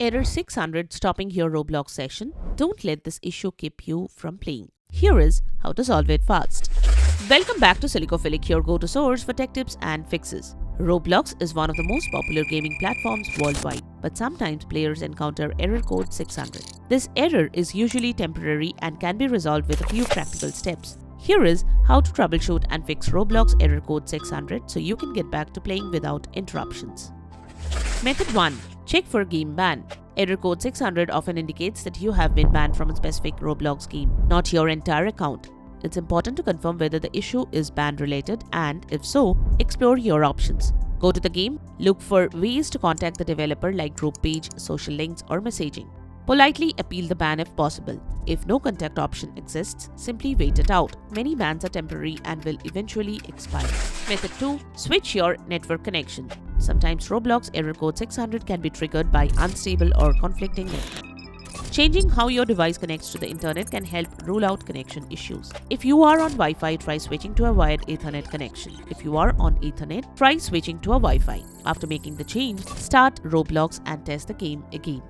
Error 600 stopping your Roblox session. Don't let this issue keep you from playing. Here is how to solve it fast. Welcome back to Silicophilic, your go-to source for tech tips and fixes. Roblox is one of the most popular gaming platforms worldwide, but sometimes players encounter error code 600. This error is usually temporary and can be resolved with a few practical steps. Here is how to troubleshoot and fix Roblox error code 600 so you can get back to playing without interruptions. Method 1. Check for game ban. Error code 600 often indicates that you have been banned from a specific Roblox game, not your entire account. It's important to confirm whether the issue is ban related and, if so, explore your options. Go to the game, look for ways to contact the developer like group page, social links, or messaging. Politely appeal the ban if possible. If no contact option exists, simply wait it out. Many bans are temporary and will eventually expire. Method 2. Switch your network connection. Sometimes Roblox error code 600 can be triggered by unstable or conflicting network. Changing how your device connects to the internet can help rule out connection issues. If you are on Wi-Fi, try switching to a wired Ethernet connection. If you are on Ethernet, try switching to a Wi-Fi. After making the change, start Roblox and test the game again.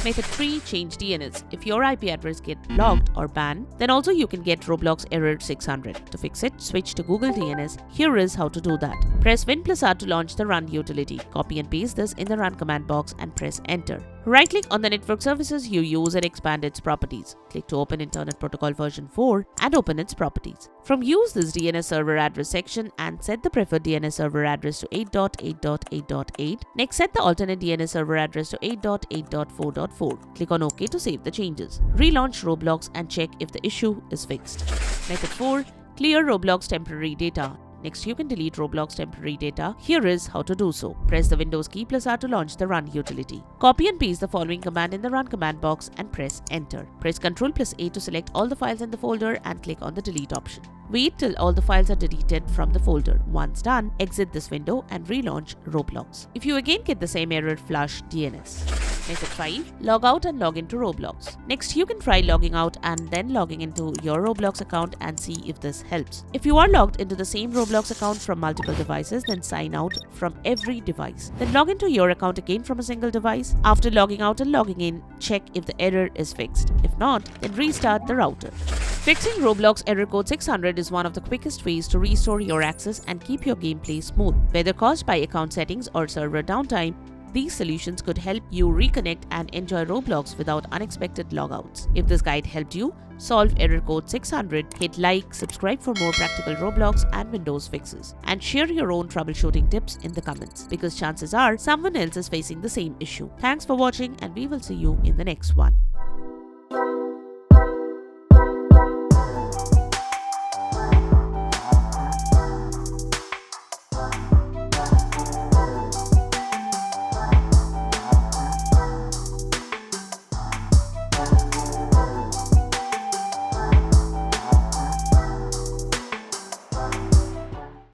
Method 3. Change DNS. If your IP address gets locked or banned, then also you can get Roblox error 600. To fix it, switch to Google DNS. Here is how to do that. Press Win+R to launch the Run utility. Copy and paste this in the Run command box and press Enter. Right-click on the network services you use and expand its properties. Click to open Internet Protocol version 4 and open its properties. From Use this DNS server address section and set the preferred DNS server address to 8.8.8.8. Next, set the alternate DNS server address to 8.8.4.4. Click on OK to save the changes. Relaunch Roblox and check if the issue is fixed. Method 4. Clear Roblox temporary data. Next, you can delete Roblox temporary data. Here is how to do so. Press the Windows key +R to launch the Run utility. Copy and paste the following command in the Run command box and press Enter. Press Ctrl+A to select all the files in the folder and click on the Delete option. Wait till all the files are deleted from the folder. Once done, exit this window and relaunch Roblox. If you again get the same error, flush DNS. Method 5. Log out and log into Roblox. Next, you can try logging out and then logging into your Roblox account and see if this helps. If you are logged into the same Roblox account from multiple devices, then sign out from every device. Then log into your account again from a single device. After logging out and logging in, check if the error is fixed. If not, then restart the router. Fixing Roblox error code 600 is one of the quickest ways to restore your access and keep your gameplay smooth. Whether caused by account settings or server downtime, these solutions could help you reconnect and enjoy Roblox without unexpected logouts. If this guide helped you solve error code 600, hit like, subscribe for more practical Roblox and Windows fixes, and share your own troubleshooting tips in the comments, because chances are someone else is facing the same issue. Thanks for watching, and we will see you in the next one.